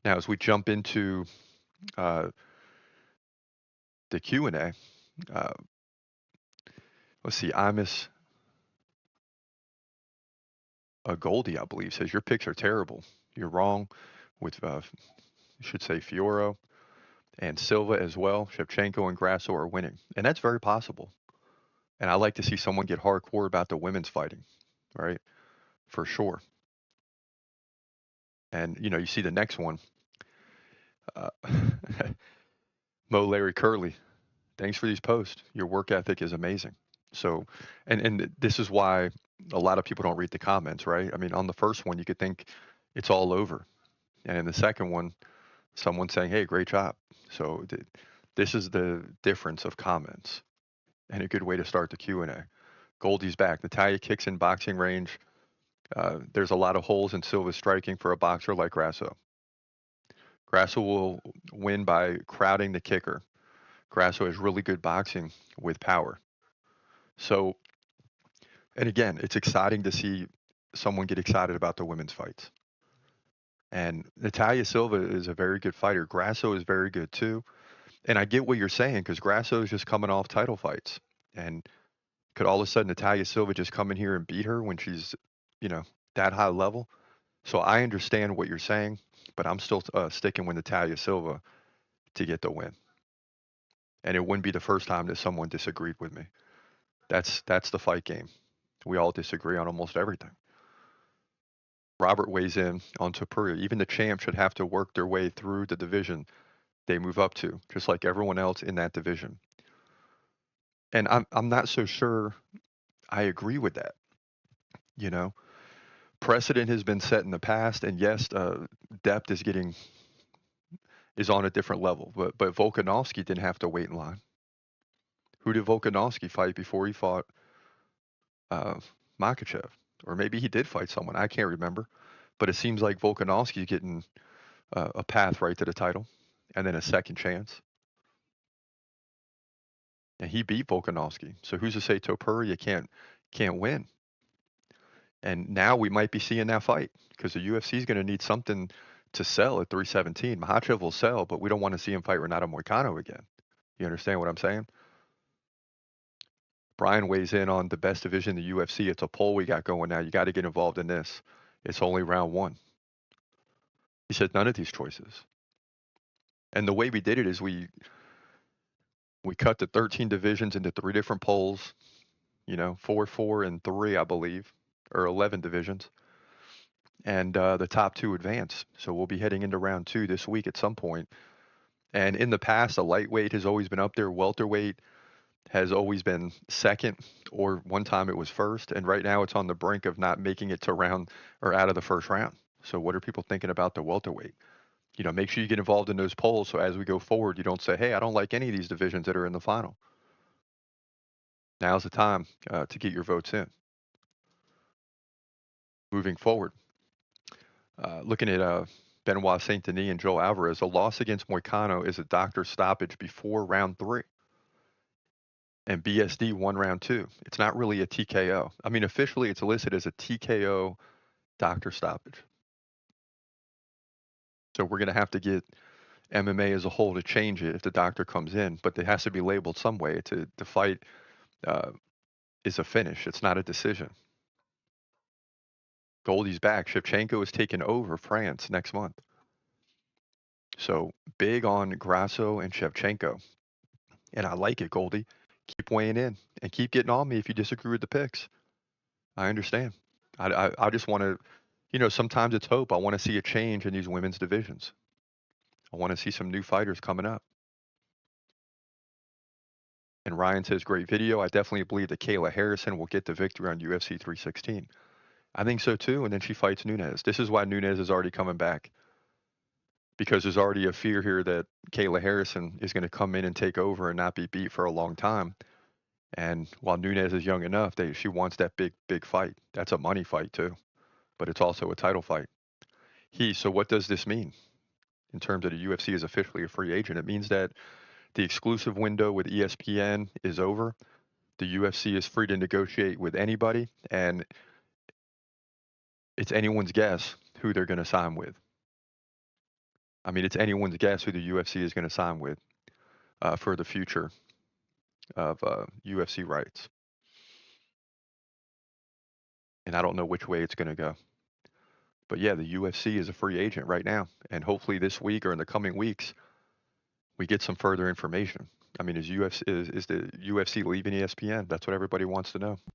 Now, as we jump into uh, the Q&A, uh, let's see, Imus Goldie, I believe, says your picks are terrible. You're wrong with, you should say, Fioro and Silva as well. Shevchenko and Grasso are winning, and that's very possible. And I like to see someone get hardcore about the women's fighting, right? For sure. And you see the next one, uh, Mo Larry Curley. Thanks for these posts. Your work ethic is amazing. So, and this is why a lot of people don't read the comments, right? I mean, on the first one, you could think it's all over, and in the second one, someone's saying, "Hey, great job." So, this is the difference of comments, and a good way to start the Q&A. Goldie's back. Natalia kicks in boxing range. There's a lot of holes in Silva's striking for a boxer like Grasso. Grasso will win by crowding the kicker. Grasso has really good boxing with power. So, and again, it's exciting to see someone get excited about the women's fights. And Natalia Silva is a very good fighter. Grasso is very good too. And I get what you're saying because Grasso is just coming off title fights. And could all of a sudden Natalia Silva just come in here and beat her when she's, you know, that high level? So I understand what you're saying, but I'm still sticking with Natalia Silva to get the win. And it wouldn't be the first time that someone disagreed with me. That's the fight game. We all disagree on almost everything. Robert weighs in on Topuria. Even the champ should have to work their way through the division they move up to, just like everyone else in that division. And I'm not so sure I agree with that. You know, precedent has been set in the past, and yes, depth is on a different level. But Volkanovski didn't have to wait in line. Who did Volkanovski fight before he fought uh, Makhachev? Or maybe he did fight someone. I can't remember. But it seems like Volkanovski's getting a path right to the title, and then a second chance. And he beat Volkanovski. So who's to say Topuria can't win? And now we might be seeing that fight because the UFC is going to need something to sell at 317. Makhachev will sell, but we don't want to see him fight Renato Moicano again. You understand what I'm saying? Brian weighs in on the best division in the UFC. It's a poll we got going now. You got to get involved in this. It's only round one. He said none of these choices. And the way we did it is we cut the 13 divisions into three different polls. 4, 4, and 3, I believe, or 11 divisions. And the top two advance. So we'll be heading into round two this week at some point. And in the past, a lightweight has always been up there. Welterweight has always been second, or one time it was first. And right now it's on the brink of not making it to round or out of the first round. So what are people thinking about the welterweight? Make sure you get involved in those polls so as we go forward, you don't say, hey, I don't like any of these divisions that are in the final. Now's the time to get your votes in. Moving forward, looking at Benoit Saint Denis and Joe Alvarez, a loss against Moicano is a doctor stoppage before round three. And BSD won round two. It's not really a TKO. I mean, officially it's listed as a TKO doctor stoppage. So we're going to have to get MMA as a whole to change it if the doctor comes in, but it has to be labeled some way to the fight uh, is a finish. It's not a decision. Goldie's back. Shevchenko is taking over France next month. So big on Grasso and Shevchenko. And I like it, Goldie. Keep weighing in and keep getting on me if you disagree with the picks. I understand. I just want to, sometimes it's hope. I want to see a change in these women's divisions. I want to see some new fighters coming up. And Ryan says, great video. I definitely believe that Kayla Harrison will get the victory on UFC 316. I think so too. And then she fights Nunes. This is why Nunes is already coming back. Because there's already a fear here that Kayla Harrison is going to come in and take over and not be beat for a long time. And while Nunes is young enough, she wants that big fight. That's a money fight too, but it's also a title fight. So what does this mean in terms of the UFC is officially a free agent? It means that the exclusive window with ESPN is over. The UFC is free to negotiate with anybody, and it's anyone's guess who they're going to sign with. I mean, it's anyone's guess who the UFC is going to sign with for the future of UFC rights. And I don't know which way it's going to go. But yeah, the UFC is a free agent right now. And hopefully this week or in the coming weeks, we get some further information. I mean, is the UFC leaving ESPN? That's what everybody wants to know.